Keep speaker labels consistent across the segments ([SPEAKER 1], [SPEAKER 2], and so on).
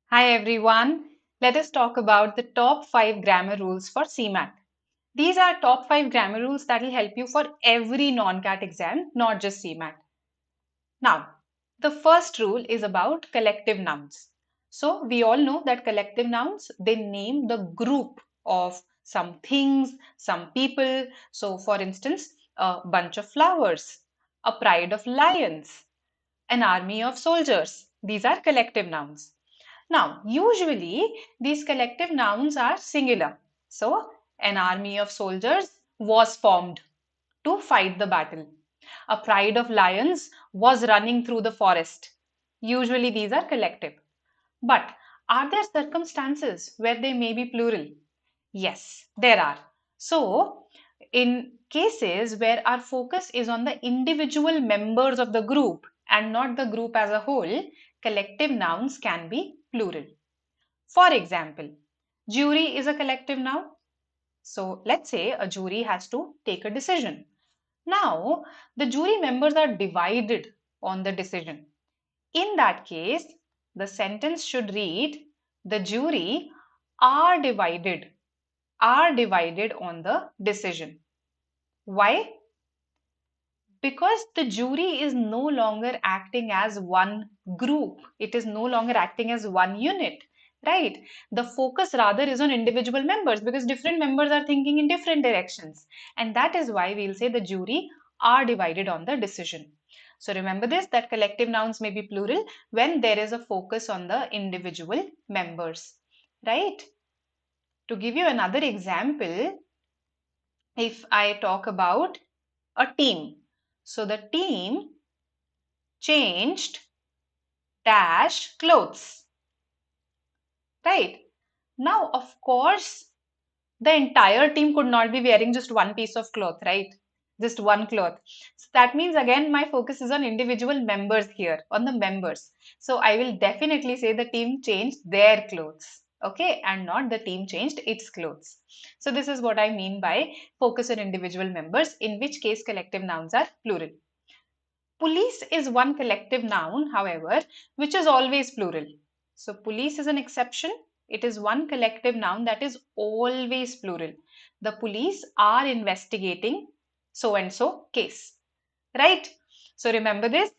[SPEAKER 1] Hi everyone. Let us talk about the top 5 grammar rules for CMAT. These are top 5 grammar rules that will help you for every non-CAT exam, not just CMAT. Now, the first rule is about collective nouns. So, we all know that collective nouns, they name the group of some things, some people. So, for instance, a bunch of flowers, a pride of lions, an army of soldiers. These are collective nouns. Now, usually these collective nouns are singular. So, an army of soldiers was formed to fight the battle. A pride of lions was running through the forest. Usually these are collective. But are there circumstances where they may be plural? Yes, there are. So, in cases where our focus is on the individual members of the group and not the group as a whole, collective nouns can be plural. For example, jury is a collective noun. So let's say a jury has to take a decision. Now, the jury members are divided on the decision. In that case, the sentence should read, the jury are divided, on the decision. Why? Because the jury is no longer acting as one group, it is no longer acting as one unit, right? The focus rather is on individual members because different members are thinking in different directions, and that is why we'll say the jury are divided on the decision. So remember this, that collective nouns may be plural when there is a focus on the individual members, right? To give you another example, if I talk about a team, so the team changed dash clothes, right? Now, of course, the entire team could not be wearing just one piece of cloth, right? Just one cloth. So that means again, my focus is on individual members here, on the members. So I will definitely say the team changed their clothes, okay? And not the team changed its clothes. So this is what I mean by focus on individual members, in which case collective nouns are plural. Police is one collective noun, however, which is always plural. So police is an exception. It is one collective noun that is always plural. The police are investigating so and so case, right? So remember this.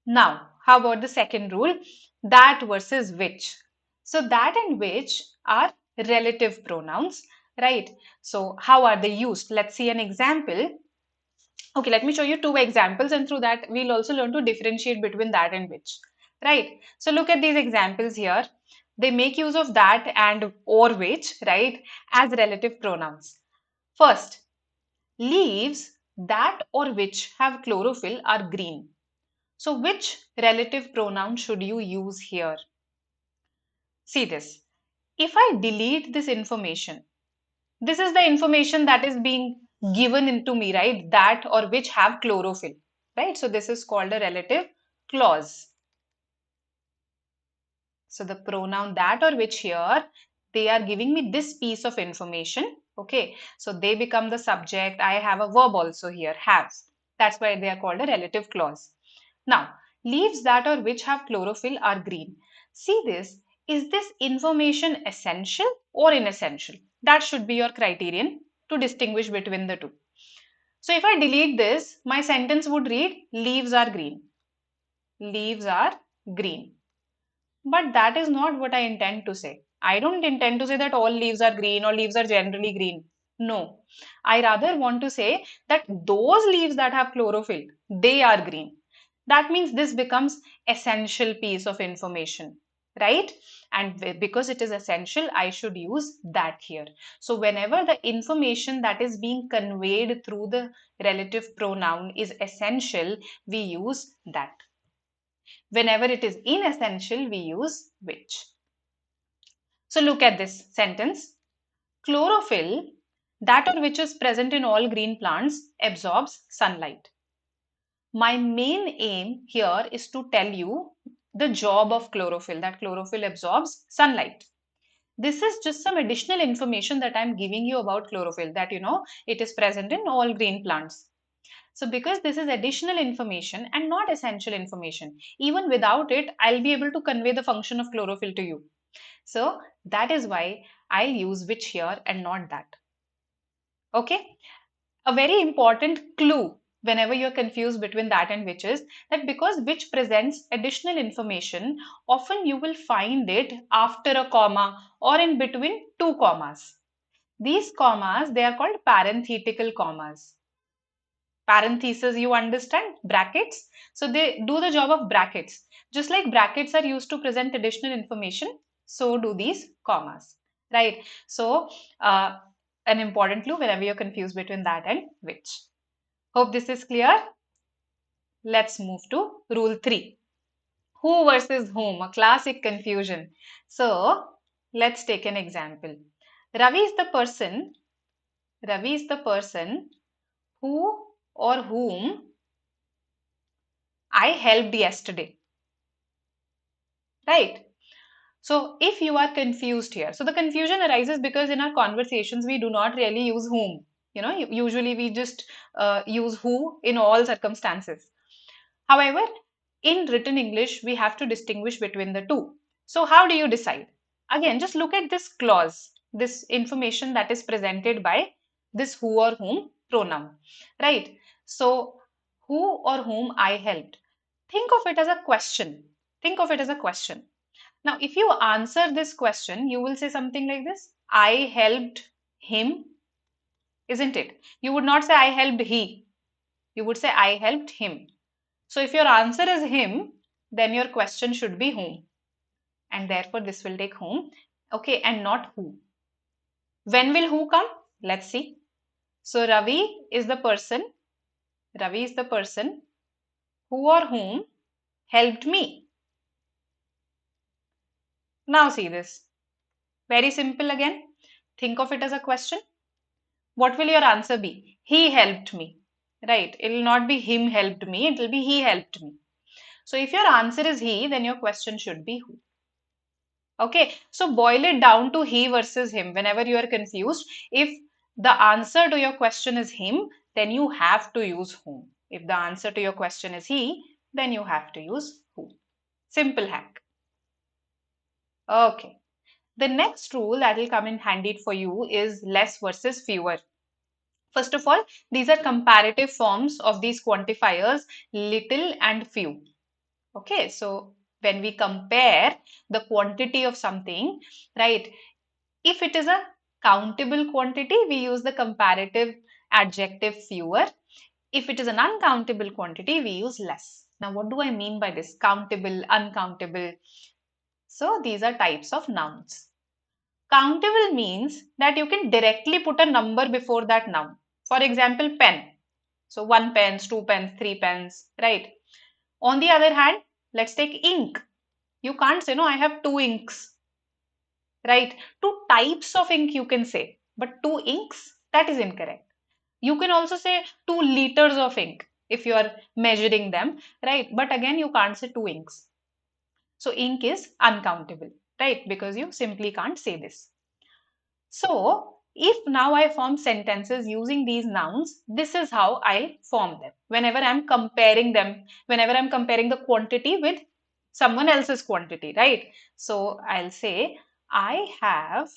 [SPEAKER 1] Now, how about the second rule? That versus which. So that and which are relative pronouns, right? So how are they used? Let's see an example. Okay, let me show you two examples, and through that we'll also learn to differentiate between that and which, right? So look at these examples here. They make use of that and or which, right, as relative pronouns. First, leaves that or which have chlorophyll are green. So which relative pronoun should you use here? See this. If I delete this information, this is the information that is being given into me, right? That or which have chlorophyll, right? So this is called a relative clause. So the pronoun that or which here, they are giving me this piece of information. Okay, so they become the subject. I have a verb also here, have. That's why they are called a relative clause. Now, leaves that or which have chlorophyll are green. See this, is this information essential or inessential? That should be your criterion to distinguish between the two. So if I delete this, my sentence would read, leaves are green. Leaves are green. But that is not what I intend to say. I don't intend to say that all leaves are green or leaves are generally green. No. I rather want to say that those leaves that have chlorophyll, they are green. That means this becomes essential piece of information, right? And because it is essential, I should use that here. So whenever the information that is being conveyed through the relative pronoun is essential, we use that. Whenever it is inessential, we use which. So look at this sentence. Chlorophyll, that or which is present in all green plants, absorbs sunlight. My main aim here is to tell you the job of chlorophyll, that chlorophyll absorbs sunlight. This is just some additional information that I'm giving you about chlorophyll, that it is present in all green plants. So because this is additional information and not essential information, even without it, I'll be able to convey the function of chlorophyll to you. So that is why I'll use which here and not that. Okay. A very important clue whenever you're confused between that and which is that because which presents additional information, often you will find it after a comma or in between two commas. These commas, they are called parenthetical commas. Parentheses, you understand? Brackets. So they do the job of brackets. Just like brackets are used to present additional information, so do these commas, right? So uh, an important clue whenever you're confused between that and which. Hope this is clear. Let's move to rule 3. Who versus whom? A classic confusion. So let's take an example. Ravi is the person. Ravi is the person who or whom I helped yesterday. Right? So if you are confused here, so the confusion arises because in our conversations we do not really use whom. Usually we just use who in all circumstances. However, in written English, we have to distinguish between the two. So how do you decide? Again, just look at this clause, this information that is presented by this who or whom pronoun, right? So who or whom I helped. Think of it as a question. Think of it as a question. Now, if you answer this question, you will say something like this. I helped him, isn't it? You would not say I helped he. You would say I helped him. So if your answer is him, then your question should be whom. And therefore this will take whom. Okay, and not who. When will who come? Let's see. So Ravi is the person. Ravi is the person who or whom helped me. Now see this. Very simple again. Think of it as a question. What will your answer be? He helped me. Right. It will not be him helped me. It will be he helped me. So if your answer is he, then your question should be who. Okay, so boil it down to he versus him. Whenever you are confused, if the answer to your question is him, then you have to use whom. If the answer to your question is he, then you have to use who. Simple hack. Okay, the next rule that will come in handy for you is less versus fewer. First of all, these are comparative forms of these quantifiers, little and few. Okay, so when we compare the quantity of something, right, if it is a countable quantity, we use the comparative adjective fewer. If it is an uncountable quantity, we use less. Now, what do I mean by this? Countable, uncountable. So, these are types of nouns. Countable means that you can directly put a number before that noun. For example, pen. So, 1 pens, 2 pens, 3 pens, right? On the other hand, let's take ink. You can't say, no, I have 2 inks, right? 2 types of ink you can say, but 2 inks, that is incorrect. You can also say 2 liters of ink if you are measuring them, right? But again, you can't say 2 inks. So ink is uncountable, right? Because you simply can't say this. So if now I form sentences using these nouns, this is how I form them. Whenever I'm comparing them, whenever I'm comparing the quantity with someone else's quantity, right? So I'll say, I have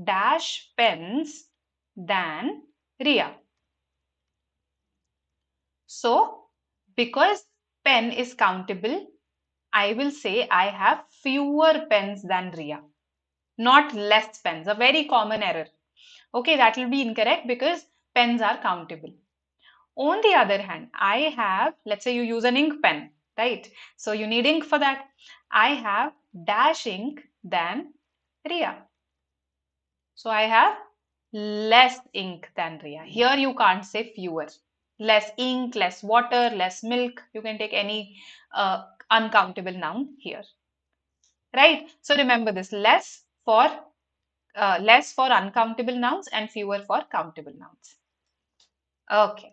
[SPEAKER 1] dash pens than Ria. So, because pen is countable, I will say I have fewer pens than Ria, not less pens, a very common error. Okay, that will be incorrect because pens are countable. On the other hand, I have, let's say you use an ink pen, right? So you need ink for that. I have dash ink than Ria. So I have less ink than Ria. Here you can't say fewer. Less ink, less water, less milk. You can take any uncountable noun here. Right? So remember this, less for uncountable nouns and fewer for countable nouns. Okay.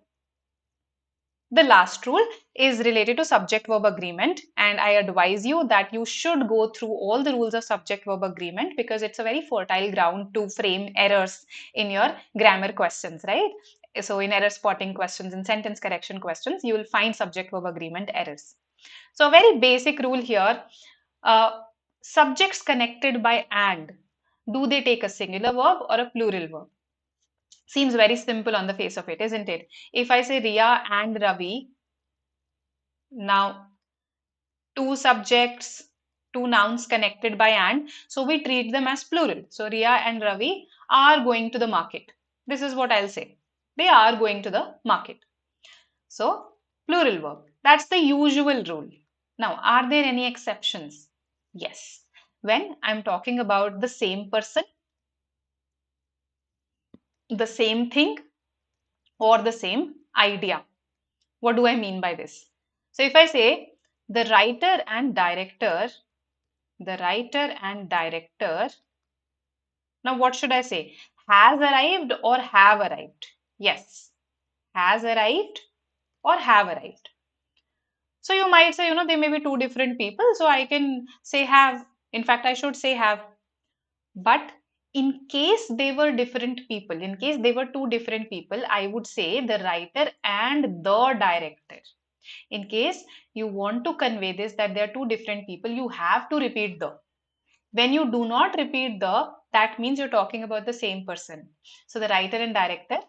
[SPEAKER 1] The last rule is related to subject-verb agreement, and I advise you that you should go through all the rules of subject-verb agreement because it's a very fertile ground to frame errors in your grammar questions, right? So in error spotting questions, in sentence correction questions, you will find subject-verb agreement errors. So a very basic rule here, subjects connected by and, do they take a singular verb or a plural verb? Seems very simple on the face of it, isn't it? If I say Riya and Ravi, now two subjects, two nouns connected by and, so we treat them as plural. So Riya and Ravi are going to the market. This is what I'll say. They are going to the market. So plural verb. That's the usual rule. Now, are there any exceptions? Yes. When I'm talking about the same person, the same thing, or the same idea. What do I mean by this? So if I say the writer and director, the writer and director, now what should I say? Has arrived or have arrived? Yes, has arrived or have arrived. So you might say, they may be two different people, so I can say have. In fact, I should say have. But in case they were different people, in case they were two different people, I would say the writer and the director. In case you want to convey this that they are two different people, you have to repeat the. When you do not repeat the, that means you're talking about the same person. So the writer and director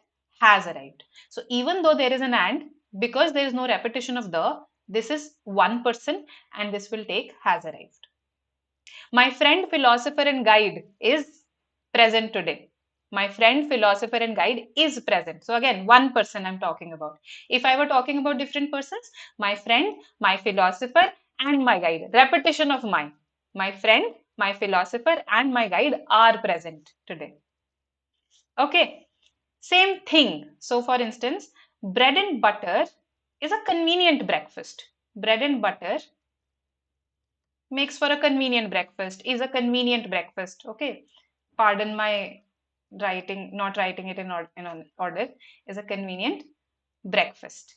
[SPEAKER 1] has arrived. So even though there is an and, because there is no repetition of the, this is one person and this will take has arrived. My friend, philosopher and guide is present today. My friend, philosopher and guide is present. So again, one person I'm talking about. If I were talking about different persons, my friend, my philosopher and my guide. Repetition of my. My friend, my philosopher and my guide are present today. Okay, same thing. So for instance, bread and butter is a convenient breakfast. Bread and butter makes for a convenient breakfast, is a convenient breakfast. Okay, pardon my writing, not writing it in order, is a convenient breakfast.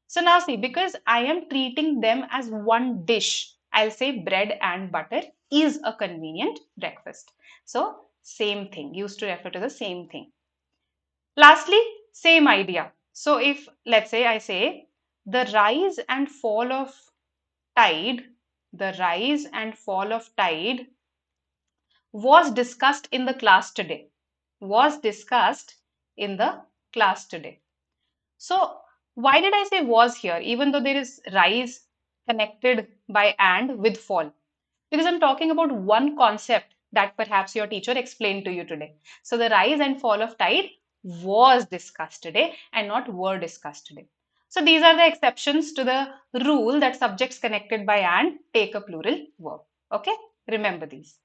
[SPEAKER 1] So now see, because I am treating them as one dish, I'll say bread and butter is a convenient breakfast. So same thing, used to refer to the same thing. Lastly, same idea. So if let's say I say the rise and fall of tide, the rise and fall of tide was discussed in the class today. Was discussed in the class today. So why did I say was here, even though there is rise connected by and with fall? Because I'm talking about one concept that perhaps your teacher explained to you today. So the rise and fall of tide was discussed today and not were discussed today. So these are the exceptions to the rule that subjects connected by and take a plural verb. Okay, remember these.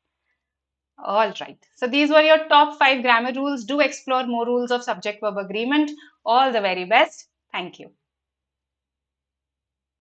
[SPEAKER 1] All right. So these were your top 5 grammar rules. Do explore more rules of subject verb agreement. All the very best. Thank you.